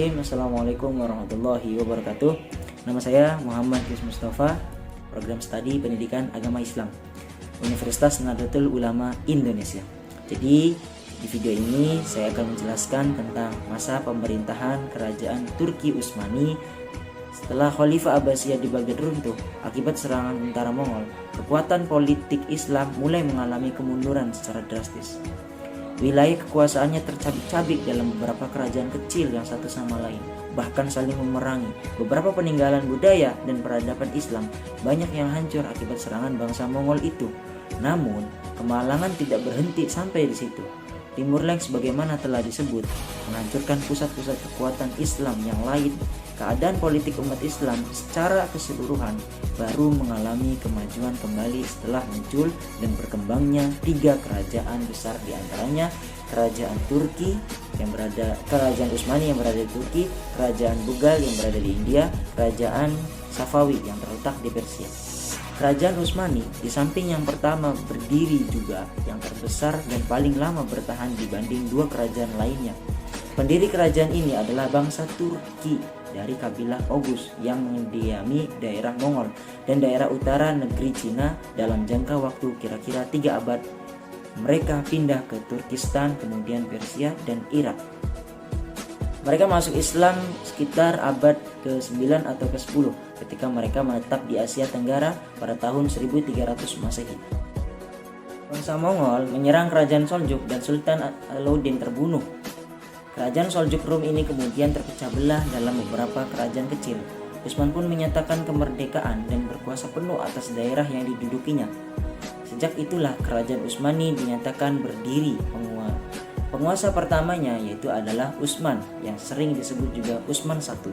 Bismillahirrahmanirrahim. Assalamualaikum warahmatullahi wabarakatuh. Nama saya Muhammad Yus Mustafa, program studi pendidikan agama Islam, Universitas Nahdlatul Ulama Indonesia. Jadi di video ini saya akan menjelaskan tentang masa pemerintahan kerajaan Turki Utsmani setelah Khalifah Abbasiyah di Baghdad runtuh akibat serangan tentara Mongol. Kekuatan politik Islam mulai mengalami kemunduran secara drastis. Wilayah kekuasaannya tercabik-cabik dalam beberapa kerajaan kecil yang satu sama lain, bahkan saling memerangi. Beberapa peninggalan budaya dan peradaban Islam banyak yang hancur akibat serangan bangsa Mongol itu. Namun, kemalangan tidak berhenti sampai di situ. Timur Leng sebagaimana telah disebut, menghancurkan pusat-pusat kekuatan Islam yang lain. Keadaan politik umat Islam secara keseluruhan baru mengalami kemajuan kembali setelah muncul dan berkembangnya tiga kerajaan besar, di antaranya kerajaan Utsmani yang berada di Turki, kerajaan Bugal yang berada di India, kerajaan Safawi yang terletak di Persia. Kerajaan Utsmani di samping yang pertama berdiri juga yang terbesar dan paling lama bertahan dibanding dua kerajaan lainnya. Pendiri kerajaan ini adalah bangsa Turki dari kabilah Oghuz yang mendiami daerah Mongol dan daerah utara negeri Cina dalam jangka waktu kira-kira 3 abad. Mereka pindah ke Turkistan, kemudian Persia dan Irak. Mereka masuk Islam sekitar abad ke-9 atau ke-10 ketika mereka menetap di Asia Tenggara pada tahun 1300 Masehi. Bangsa Mongol menyerang kerajaan Seljuk dan Sultan Alauddin terbunuh. Kerajaan Seljuk Rum ini kemudian terpecah belah dalam beberapa kerajaan kecil. Utsman pun menyatakan kemerdekaan dan berkuasa penuh atas daerah yang didudukinya. Sejak itulah kerajaan Utsmani dinyatakan berdiri. Penguasa pertamanya yaitu adalah Utsman yang sering disebut juga Utsman I.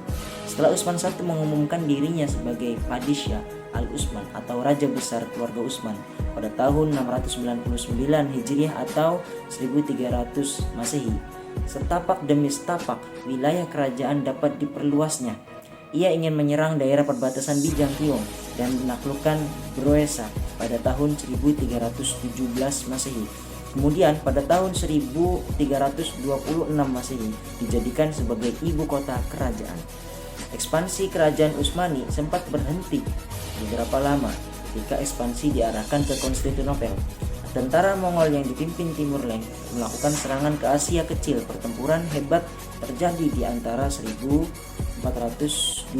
Setelah Utsman I mengumumkan dirinya sebagai Padishah Al-Utsman atau Raja Besar keluarga Utsman pada tahun 699 Hijriah atau 1300 Masehi. Setapak demi setapak wilayah kerajaan dapat diperluasnya. Ia ingin menyerang daerah perbatasan Bijangkiong dan menaklukkan Broesa pada tahun 1317 Masehi. Kemudian pada tahun 1326 Masehi dijadikan sebagai ibu kota kerajaan. Ekspansi kerajaan Utsmani sempat berhenti beberapa lama ketika ekspansi diarahkan ke Konstantinopel. Tentara Mongol yang dipimpin Timur Leng melakukan serangan ke Asia Kecil. Pertempuran hebat terjadi di antara 1402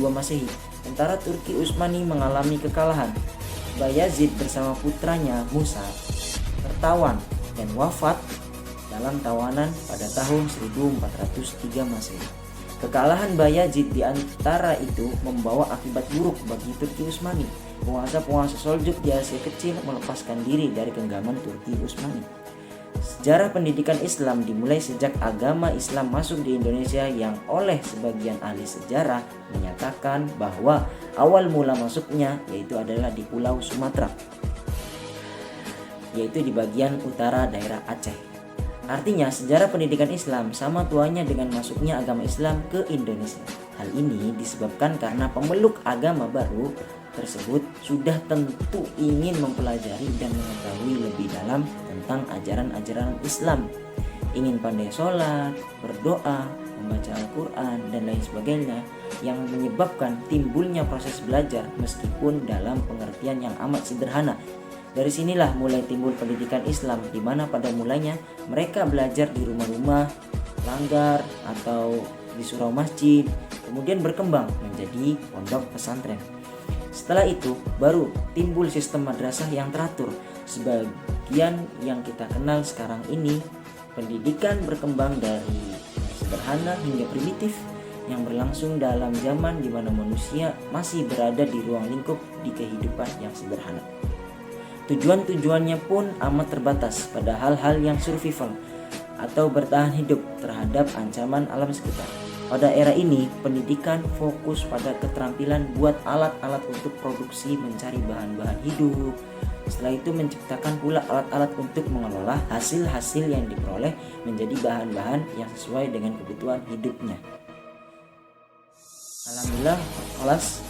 Masehi. Tentara Turki Utsmani mengalami kekalahan. Bayazid bersama putranya Musa tertawan dan wafat dalam tawanan pada tahun 1403 Masehi. Kekalahan Bayazid di antara itu membawa akibat buruk bagi Turki Utsmani. Penguasa-penguasa Seljuk di Asia Kecil melepaskan diri dari genggaman Turki Utsmani. Sejarah pendidikan Islam dimulai sejak agama Islam masuk di Indonesia yang oleh sebagian ahli sejarah menyatakan bahwa awal mula masuknya yaitu adalah di Pulau Sumatera, yaitu di bagian utara daerah Aceh. Artinya sejarah pendidikan Islam sama tuanya dengan masuknya agama Islam ke Indonesia. Hal ini disebabkan karena pemeluk agama baru tersebut sudah tentu ingin mempelajari dan mengetahui lebih dalam tentang ajaran-ajaran Islam, ingin pandai sholat, berdoa, membaca Al-Quran, dan lain sebagainya, yang menyebabkan timbulnya proses belajar meskipun dalam pengertian yang amat sederhana. Dari sinilah mulai timbul pendidikan Islam, di mana pada mulanya mereka belajar di rumah-rumah, langgar, atau di surau masjid, kemudian berkembang menjadi pondok pesantren. Setelah itu baru timbul sistem madrasah yang teratur, sebagian yang kita kenal sekarang ini. Pendidikan berkembang dari sederhana hingga primitif yang berlangsung dalam zaman di mana manusia masih berada di ruang lingkup di kehidupan yang sederhana. Tujuan-tujuannya pun amat terbatas pada hal-hal yang survival atau bertahan hidup terhadap ancaman alam sekitar. Pada era ini, pendidikan fokus pada keterampilan buat alat-alat untuk produksi mencari bahan-bahan hidup. Setelah itu menciptakan pula alat-alat untuk mengelola hasil-hasil yang diperoleh menjadi bahan-bahan yang sesuai dengan kebutuhan hidupnya. Alhamdulillah, kelas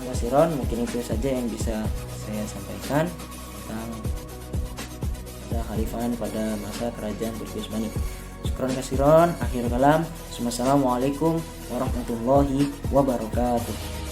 Kasiron, mungkin itu saja yang bisa saya sampaikan tentang kekhalifahan pada masa kerajaan Turki Utsmani. Syukran kasiron, akhir kalam. Wassalamualaikum warahmatullahi wabarakatuh.